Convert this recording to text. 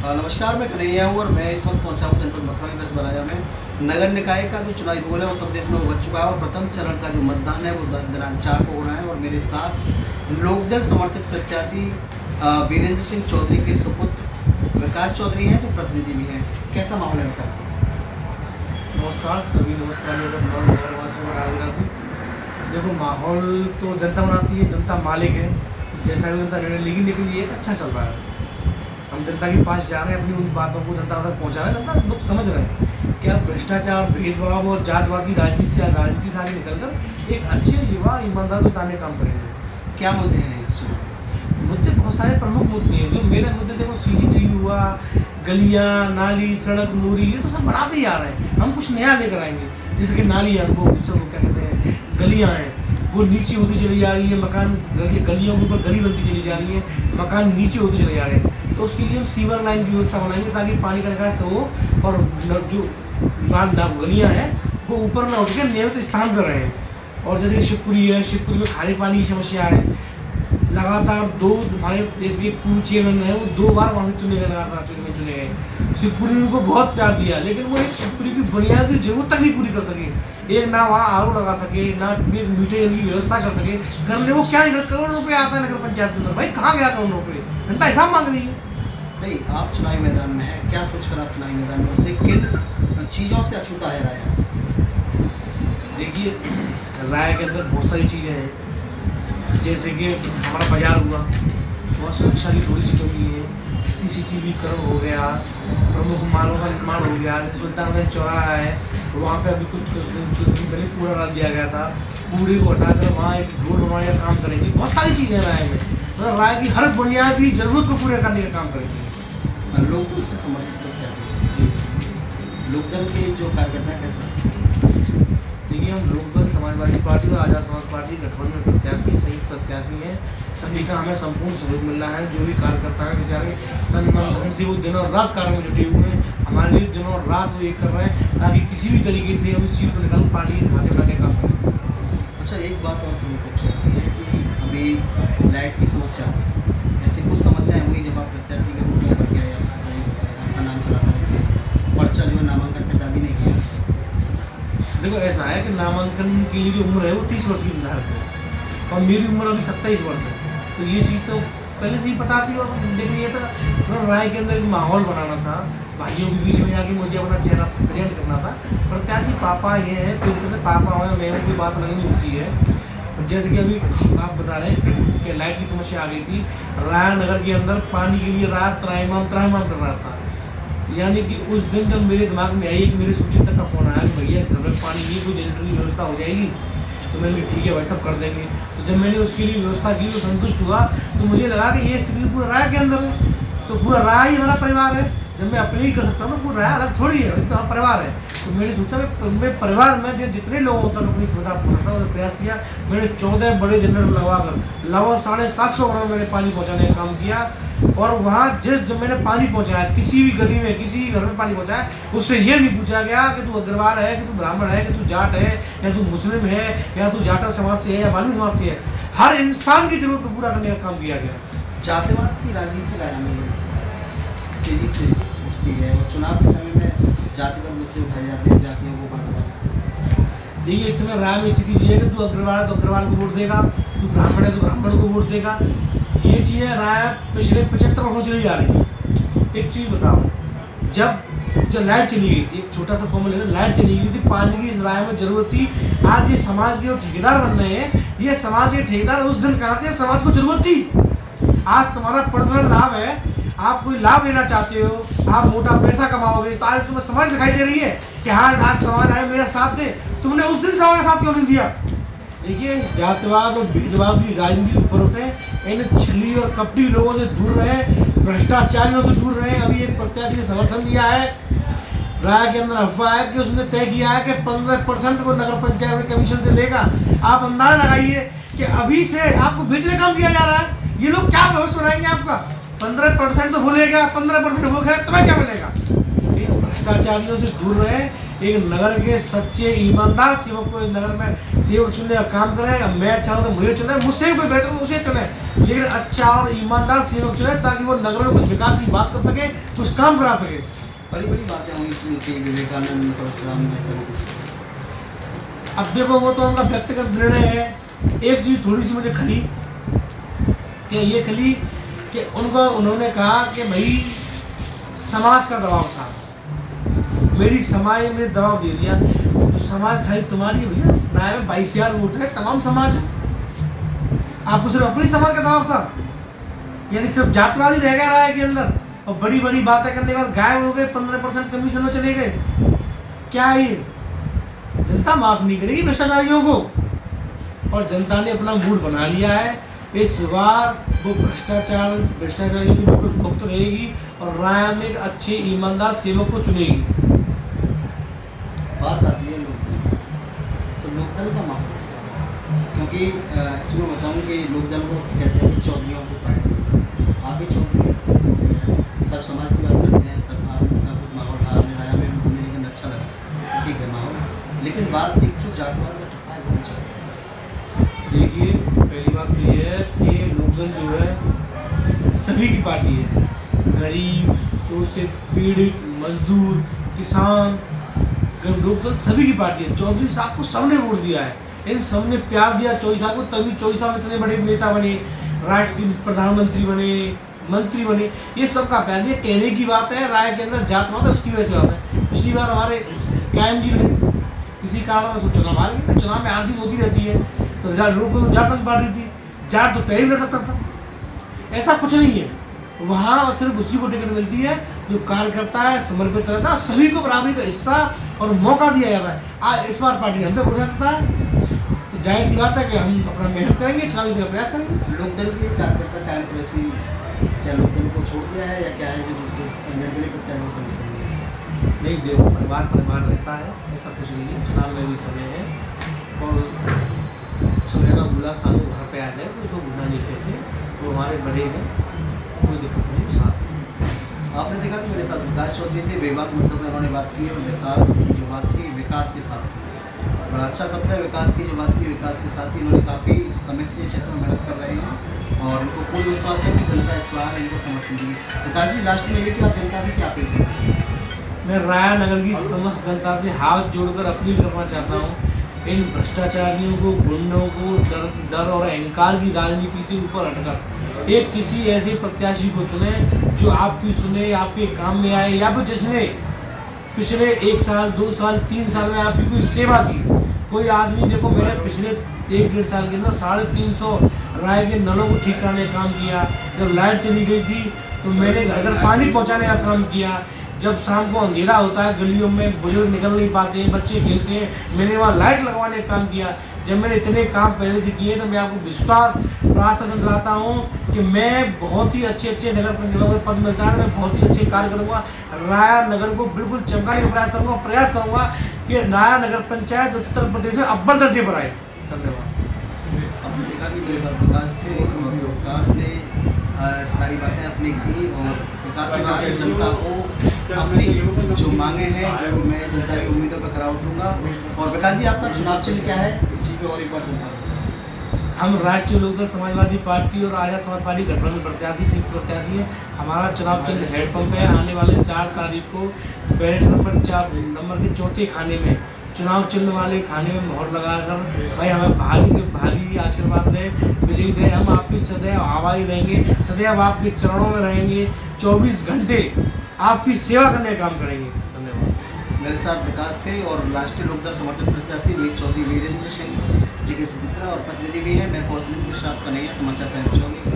नमस्कार, मैं कन्हैया हूँ और मैं इस वक्त पहुँचा हूँ जनपद मथुरा के कस्बा राजा में। नगर निकाय का जो चुनावी पोल है उत्तर प्रदेश में हो चुका है और प्रथम चरण का जो मतदान है वो दिनांक 4 को होना है। और मेरे साथ लोकदल समर्थित प्रत्याशी वीरेंद्र सिंह चौधरी के सुपुत्र विकास चौधरी हैं, जो प्रतिनिधि भी हैं। कैसा माहौल है विकास जी? नमस्कार सभी, नमस्कार नगरवासियों। देखो, माहौल तो जनता बनाती है, जनता मालिक है। जैसा भी जनता निर्णय लेगी, लेकिन ये अच्छा चल रहा है। हम जनता के पास जा रहे हैं, अपनी उन बातों को जनता तक पहुंचा रहे हैं। जनता लोग समझ रहे हैं कि अब भ्रष्टाचार, भेदभाव और जातवाद की राजनीति से आगे निकलकर एक अच्छे युवा ईमानदार को ताने काम करेंगे। क्या मुद्दे हैं इस चुनाव? मुद्दे बहुत सारे प्रमुख मुद्दे हैं। जो मेरे मुद्दे देखो, CCTV हुआ, गलियाँ, नाली, सड़क, नूरी, ये तो सब बनाते ही आ रहे हैं। हम कुछ नया लेकर आएंगे, जैसे कि नालियाँ, वो सब क्या कहते हैं, गलियाँ हैं, वो नीचे होती चली जा रही है। मकान गलियों के ऊपर गली बनती चली जा रही है, मकान नीचे होते चले जा रहे हैं। तो उसके लिए हम सीवर लाइन की व्यवस्था बनाएंगे ताकि पानी का निकास हो और जो गलियाँ हैं वो ऊपर न उठ के नियमित स्थान पर रहें। और जैसे कि शिवपुरी है, शिवपुरी में खारे पानी की समस्या है। लगातार हमारे देश में पूर्व चेयरमैन है, वो 2 बार वहाँ से चुने गए, लगातार चुने गए। शिवपुरी ने उनको बहुत प्यार दिया, लेकिन वो एक शिवपुरी की बुनियादी जरूरत तक नहीं पूरी कर सके। एक ना वहाँ आरो लगा सके, ना मीठे जल की व्यवस्था कर सके। करने वो क्या नहीं, करोड़ों रुपये आता है नगर पंचायत के अंदर। भाई कहाँ गया करोड़ों रुपये? जनता हिसाब मांग रही है। नहीं, आप चुनावी मैदान में हैं, क्या सोचकर आप चुनावी मैदान में उतरे? किन चीज़ों से अछूता है राय? देखिए, राय के अंदर बहुत सारी चीज़ें हैं। जैसे कि हमारा बाजार हुआ, बहुत सुरक्षा की थोड़ी सी कमी है। CCTV करण हो गया, प्रमुख मार्गों का निर्माण हो गया। सुल्तानगंज चौराहा है, वहाँ पे अभी कुछ दिन पहले कूड़ा डाल दिया गया था। कूड़े को हटाकर वहाँ एक रोड बनवाने का काम करेंगे। बहुत सारी चीज़ें राय में, मतलब राय की हर बुनियादी जरूरत को पूरा करने का काम करेंगे। लोकदल से समर्थित प्रत्याशी, लोकदल के जो कार्यकर्ता कैसे? देखिए, हम लोकदल, समाजवादी पार्टी और आज़ाद समाज पार्टी गठबंधन में प्रत्याशी, संयुक्त प्रत्याशी हैं। सभी का हमें संपूर्ण सहयोग मिल रहा है। जो भी कार्यकर्ता है बेचारे तन मन धन से वो दिन और रात कार्य में जुटे हुए हैं। हमारे लिए दिन और रात वो ये कर रहे हैं ताकि किसी भी तरीके से हम इस सीट को निकाल पार्टी के खाते बनाने का काम करें। अच्छा, एक बात और प्रमुख रूप से आती है कि अभी लाइट की समस्या, ऐसी कुछ समस्याएं हुई जब आप प्रत्याशी के रूप में बन गए, आपका नाम चला था, पर्चा जो है नामांकन पे दादी नहीं किया। देखो, ऐसा है कि नामांकन के लिए जो उम्र है वो 30 वर्ष की निर्धारित है और मेरी उम्र अभी 27 वर्ष है। तो ये चीज़ तो पहले से ही पता थी। और देखिए, ये था थोड़ा राय के अंदर एक माहौल बनाना था, भाइयों के बीच में जाके मुझे अपना चेहरा प्रेजेंट करना था। प्रत्याशी पापा ये है, कोई दिक्कत है, पापा हो मैं कोई बात नहीं होती है। जैसे कि अभी आप बता रहे हैं कि लाइट की समस्या आ गई थी। राय नगर के अंदर पानी के लिए रात त्राहिमाम कर रहा था। यानी कि उस दिन जब मेरे दिमाग में आई, एक मेरे सुचिंतक का फोन आया कि भैया इस घर में पानी की कोई जनरेटर की व्यवस्था हो जाएगी। तो मैंने ठीक है भाई, सब कर देंगे। तो जब मैंने उसके लिए व्यवस्था की तो संतुष्ट हुआ। तो मुझे लगा कि ये स्थिति पूरा राय के अंदर है, तो पूरा राय ही हमारा परिवार है। जब मैं अपने ही कर सकता हूँ तो पूरा राय अलग थोड़ी है, तो हमारा परिवार है। तो मैंने सोचा मैं परिवार में जो जितने लोगों तक अपनी सुविधा पूर्ण करता हूँ, प्रयास किया। मैंने 14 बड़े जनरेटर लगवाकर लगभग 750 घरों में मैंने पानी पहुँचाने का काम किया। और वहाँ जब मैंने पानी पहुँचाया, किसी भी गली में, किसी घर में पानी पहुँचाया, उससे ये नहीं पूछा गया कि तू अग्रवाल है, कि तू ब्राह्मण है, कि तू जाट है, या तू मुस्लिम है, या तू जाटा समाज से है, या वाल्मीकि समाज से है। हर इंसान की जरूरत को पूरा करने का काम किया गया। जातिवाद की राजनीति राय में तेजी से उठती है और चुनाव के समय में जातिगत मुद्दे उठाए जाते हैं, जातियों को बांटा जाता है। देखिए, इस समय राय में स्थिति ये है कि तू अग्रवाल है तो अग्रवाल को वोट देगा, तू ब्राह्मण है तो ब्राह्मण को वोट देगा। ये चीज़ें राय पिछले 75 वर्षों चली जा रही है। एक चीज़ बताओ, जब लाइट चली गई थी, एक छोटा सा कॉमन लेकर लाइट चली गई थी, पानी की इस राय में जरूरत थी। आज ये समाज के जो ठेकेदार बन रहे हैं, ये समाज के ठेकेदार उस दिन कहाँ थे, समाज को जरूरत थी। आज तुम्हारा पर्सनल लाभ है, आप कोई लाभ लेना चाहते हो, आप मोटा पैसा कमाओगे, तो आज तुम्हें समाज दिखाई दे रही है कि हाँ आज समाज आए मेरा साथ दे। तुमने उस दिन समाज का साथ क्यों नहीं दिया? देखिए, जातिवाद और भेदभाव की राजनीति ऊपर उठे, इन छली और कपटी लोगों से दूर रहे, भ्रष्टाचारियों से दूर रहे। अभी एक प्रत्याशी ने समर्थन दिया है, राय के अंदर अफवाह है कि उसने तय किया है कि 15% को नगर पंचायत कमीशन से लेगा। आप अंदाजा लगाइए कि अभी से आपको बेचने काम किया जा रहा है। ये लोग क्या भविष्य बनाएंगे आपका? 15% तो भूलेगा, 15% हो गया, तुम्हें क्या मिलेगा? भ्रष्टाचारियों से दूर रहे, एक नगर के सच्चे ईमानदार सेवक को नगर में सेवक चुनने का काम करें। अब मैं अच्छा हूँ तो मुझे चुने, मुझसे भी कोई बेहतर हो उसे चुने, लेकिन अच्छा और ईमानदार सेवक चुने ताकि वो नगर में कुछ विकास की बात कर सके, कुछ काम करा सके। बड़ी बड़ी बातें हुई कि विवेकानंद परशुराम में सब कुछ। अब देखो वो तो उनका व्यक्तिगत निर्णय है। एक चीज़ थोड़ी सी मुझे खली कि ये खली कि उन्होंने कहा कि भाई समाज का दबाव था, मेरी समाज ने दबाव दे दिया। तो समाज खाली तुम्हारी है भैया, राय में 22,000 वोट है, तमाम समाज। आपको सिर्फ अपनी समाज का दबाव था, यानी सिर्फ जातवादी रह गया राय के अंदर और बड़ी बड़ी बातें करने के बाद गायब हो गए, 15% कमीशन में चले गए। क्या है ये? जनता माफ नहीं करेगी भ्रष्टाचारियों को, और जनता ने अपना मूड बना लिया है। इस बार वो भ्रष्टाचारियों से बिल्कुल मुक्त रहेगी और राय में एक अच्छे ईमानदार सेवक को चुनेगी। बात आती है लोकदल, तो लोकदल का माहौल क्योंकि मैं बताऊँ कि लोकदल को कहते हैं कि चौधरीयों की पार्टी। आप भी चौधरी, सब समाज की बात करते हैं, सब आपका कुछ माहौल रहा राया में भी, लेकिन अच्छा लगा, ठीक है माहौल। लेकिन बात एक जो जातवाद का टप्पा है वो चलता है। देखिए पहली बात तो ये है कि लोकदल जो है सभी की पार्टी है, गरीब, शोषित, पीड़ित, मजदूर, किसान, लोकदल सभी की पार्टी है। चौधरी साहब को सबने वोट दिया है, इन सब ने प्यार दिया चौधरी साहब को, तभी चौधरी साहब इतने बड़े नेता बने, राष्ट्रीय प्रधानमंत्री बने, मंत्री बने। ये सबका प्यार दिया। कहने की बात है राय के अंदर जातवाद है, उसकी वजह से बात है। पिछली बार हमारे कायम जी ने किसी कारण से चुनाव हार गए, चुनाव में हार जीत होती रहती है, तो लोग को जाट की पार्टी थी, जाट तो पहले ही लड़ सकता था। ऐसा कुछ नहीं है, वहाँ सिर्फ उसी को टिकट मिलती है जो कार्य करता है, समर्पित रहता है, सभी को बराबरी का हिस्सा और मौका दिया जाता है। आज इस बार पार्टी ने हम पे भरोसा करता है, तो जाहिर सी बात है कि हम अपना मेहनत करेंगे, चुनाव जीतने का प्रयास करेंगे। लोकदल के कार्यकर्ता डेमोक्रेसी क्या लोकदल को छोड़ दिया है या क्या है कि दूसरे निर्दलीय प्रत्याशियों से निकल गया है? नहीं, देखो परिवार रहता है, ऐसा कुछ नहीं है। चुनाव में भी समय है और समय का बुला सालों घर पे आ जाए तो उसको बुला नहीं कहते, वो हमारे बड़े हैं, कोई दिक्कत नहीं, साथ हैं। आपने देखा कि मेरे साथ विकास चौधरी थे, बेबाक मुद्दों पर उन्होंने बात की और विकास की जो बात थी विकास के साथ थी। बड़ा अच्छा शब्द है, विकास की जो बात थी विकास के साथ ही। उन्होंने काफ़ी समय से क्षेत्र में मेहनत कर रहे हैं और इनको पूर्ण विश्वास है कि जनता इस बार इनको समर्थन देगी। विकास जी लास्ट में ये कि आप जनता से क्या अपील करना चाहिए? मैं राया नगर की समस्त जनता से हाथ जोड़कर अपील करना चाहता हूँ, इन भ्रष्टाचारियों को, गुंडों को, डर और अहंकार की राजनीति से ऊपर हटकर एक किसी ऐसे प्रत्याशी को चुने जो आपकी सुने, आपके काम में आए, या फिर जिसने पिछले 1 साल, 2 साल, 3 साल में आपकी कोई सेवा की। कोई आदमी देखो, मैंने पिछले 1-1.5 साल के अंदर 350 राय के नलों को ठीक कराने का काम किया। जब लाइट चली गई थी तो मैंने घर घर पानी पहुँचाने का काम किया। जब शाम को अंधेरा होता है, गलियों में बुजुर्ग निकल नहीं पाते हैं, बच्चे खेलते हैं, मैंने वहाँ लाइट लगवाने का काम किया। जब मैंने इतने काम पहले से किए तो मैं आपको विश्वास और आश्वासन दिलाता हूँ कि मैं बहुत ही अच्छे नगर पंचायत पद मिलता है, मैं बहुत ही अच्छे कार्य करूँगा। राया नगर को बिल्कुल चमकाने का प्रयास करूँगा कि राया नगर पंचायत उत्तर प्रदेश में अव्वल दर्जे पर आए। धन्यवाद। आपने देखा कि मेरे साथ विकास थे और विकास ने सारी बातें अपनी कही और विकास ने कहा कि जनता को अपनी जो मांगे हैं, जो मैं जनता की उम्मीदों पर खरा उतरूंगा। और विकास जी आपका चुनाव चिन्ह क्या है? इस चीज़ पे और एक बार जनता को। हम राष्ट्रीय लोकदल समाजवादी पार्टी और आजाद समाज पार्टी गठबंधन प्रत्याशी, संयुक्त प्रत्याशी हैं। हमारा चुनाव चिन्ह हैंडपंप है। आने वाले 4 तारीख को बैलेट नंबर 4 नंबर के चौथे खाने में, चुनाव चिन्ह वाले खाने में मोहर लगाकर भाई हमें भारी से भारी आशीर्वाद दें, विजयी दें। हम आपके सदैव आभारी रहेंगे, सदैव आपके चरणों में रहेंगे, 24 घंटे आपकी सेवा करने का काम करेंगे। धन्यवाद। मेरे साथ विकास थे और राष्ट्रीय लोकदल समर्थित प्रत्याशी वीर चौधरी वीरेंद्र सिंह जी के सुपुत्र और प्रतिनिधि भी हैं। मैं कौशलेंद्र प्रसाद कन्हैया, समाचार टाइम 24।